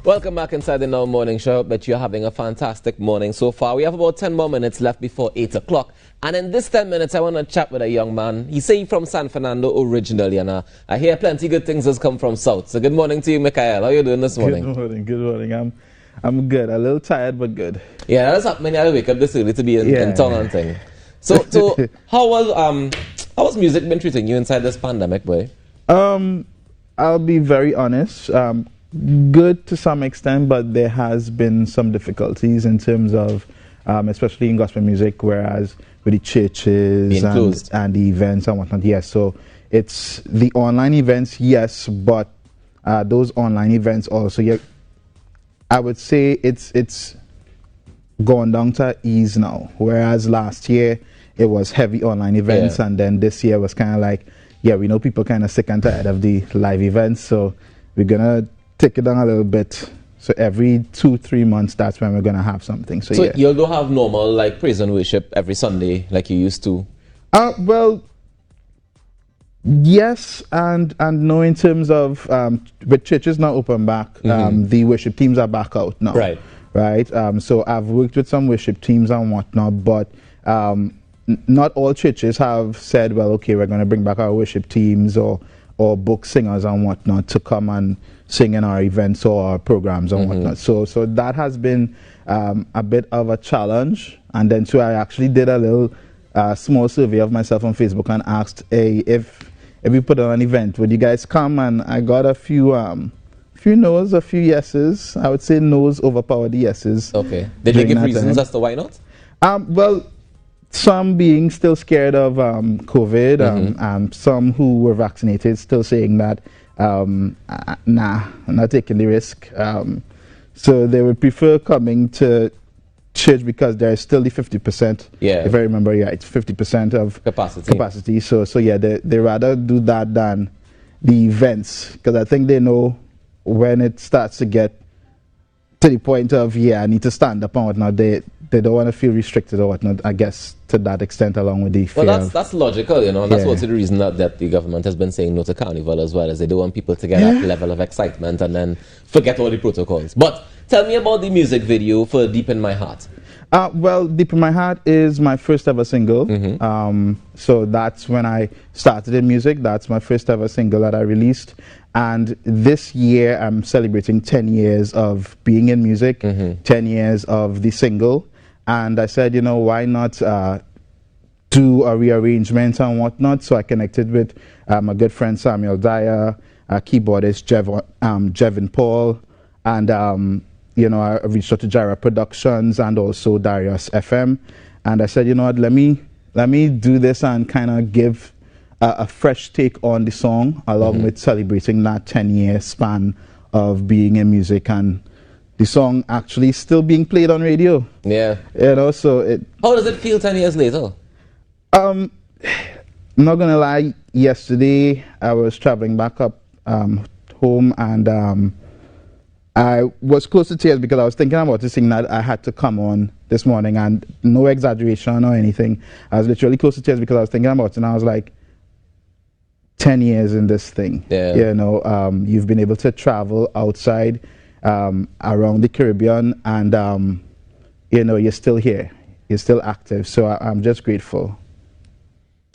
Welcome back inside the Now Morning Show. Bet you're having a fantastic morning so far. We have about 10 more minutes left before 8 o'clock. And in this 10 minutes, I want to chat with a young man. He say he's from San Fernando originally, and I hear plenty good things has come from South. So good morning to you, Mekaiel. How are you doing this morning? Good morning. I'm good. A little tired, but good. Yeah, that's happening. I wake up this early to be in town and thing. So how was music been treating you inside this pandemic, boy? I'll be very honest. Good to some extent, but there has been some difficulties in terms of, especially in gospel music, whereas with the churches and the events and whatnot. Yes, so it's the online events, yes, but those online events also, I would say it's gone down to ease now. Whereas last year it was heavy online events, and then this year was kind of like, we know people kind of sick and tired of the live events, so we're gonna take it down a little bit. So every 2-3 months, that's when we're gonna have something. So you'll go have normal like praise and worship every Sunday like you used to? Well, yes and no, in terms of with churches now open back, the worship teams are back out now. Right. So I've worked with some worship teams and whatnot, but not all churches have said, well, okay, we're going to bring back our worship teams or book singers and whatnot to come and sing in our events or our programs and whatnot. So that has been a bit of a challenge. And then so I actually did a little small survey of myself on Facebook and asked, hey, if we put on an event, would you guys come? And I got a few no's, a few yeses. I would say no's overpowered the yeses. Okay. Did they give reasons as to why not? Well, some being still scared of COVID, some who were vaccinated still saying that, nah, I'm not taking the risk. So they would prefer coming to church because there is still the 50%. Yeah. If I remember, it's 50% of capacity. So they rather do that than the events, because I think they know when it starts to get to the point of, I need to stand up and whatnot, they don't want to feel restricted or whatnot, I guess, to that extent, along with the fear. Well, that's logical, and that's also the reason that the government has been saying no to Carnival as well, as they don't want people to get that level of excitement and then forget all the protocols. But tell me about the music video for Deep in My Heart. Well, Deep in My Heart is my first ever single. So that's when I started in music. That's my first ever single that I released. And this year I'm celebrating 10 years of being in music, 10 years of the single. And I said, why not do a rearrangement and whatnot? So I connected with my good friend Samuel Dyer, keyboardist Jevin Paul, and I reached out to Jira Productions and also Darius FM. And I said, what, let me do this and kind of give a fresh take on the song, along with celebrating that 10-year span of being in music, and the song actually still being played on radio. Yeah. So how does it feel 10 years later? I'm not gonna lie, yesterday I was traveling back up home, and I was close to tears because I was thinking about this thing that I had to come on this morning, and no exaggeration or anything. I was literally close to tears because I was thinking about it, and I was like, 10 years in this thing. You've been able to travel outside around the Caribbean, and you're still here, you're still active, so I'm just grateful.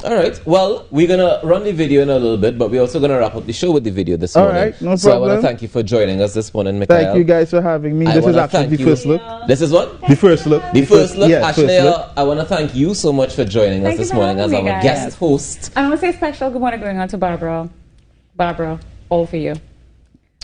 All right, well, we're gonna run the video in a little bit, but we're also gonna wrap up the show with the video this morning. All right, no problem. So I want to thank you for joining us this morning, Mekaiel. Thank you guys for having me. This is actually the first look. This is what? The first look. The first look. Actually, I want to thank you so much for joining us this morning as our guest host. I want to say special good morning going on to Barbara. Barbara, all for you.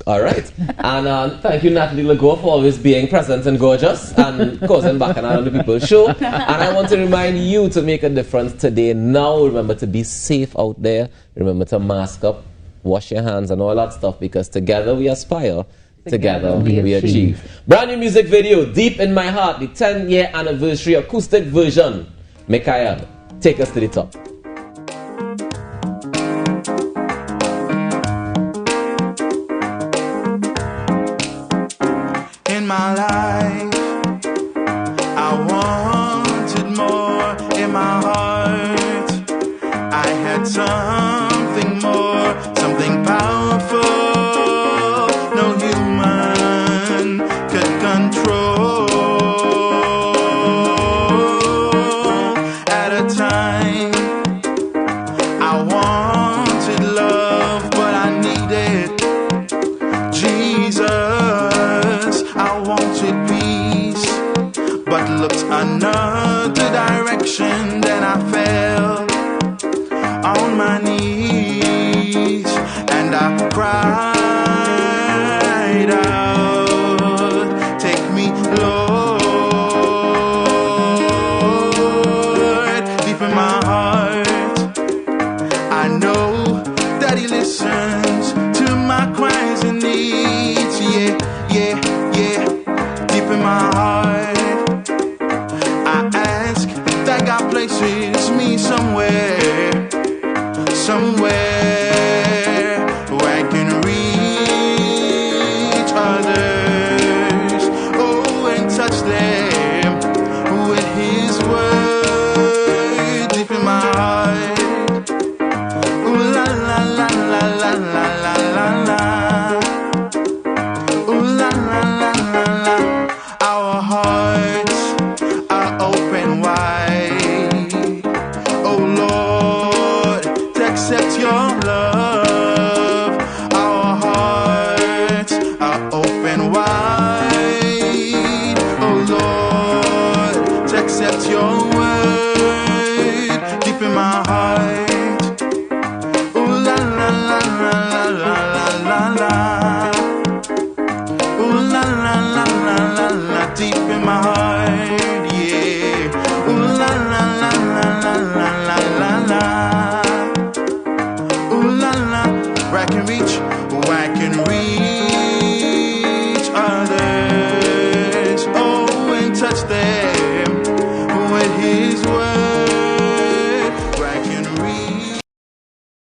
All right. And thank you, Natalie Legault, for always being present and gorgeous and causing bacchanal on the People's Show. And I want to remind you to make a difference today. Now, remember to be safe out there. Remember to mask up, wash your hands, and all that stuff, because together we aspire. Together we achieve. Brand new music video, Deep in My Heart, the 10-year anniversary acoustic version. Mekaiel, take us to the top. My life, I wanted more in my heart. I had something more, something powerful. No human I wanted peace, but looked another direction. Then I fell on my knees and I cried out, take me, Lord. Deep in my heart, I know that He listens to my cries and needs. Yeah, yeah, yeah. Deep in my heart, I ask that God places me somewhere where I can reach others, oh, and touch them with His word. Deep in my heart, ooh la la la la la la la la la, ooh la la la la la. Our hearts are open wide, oh Lord, to accept Your love. Our hearts are open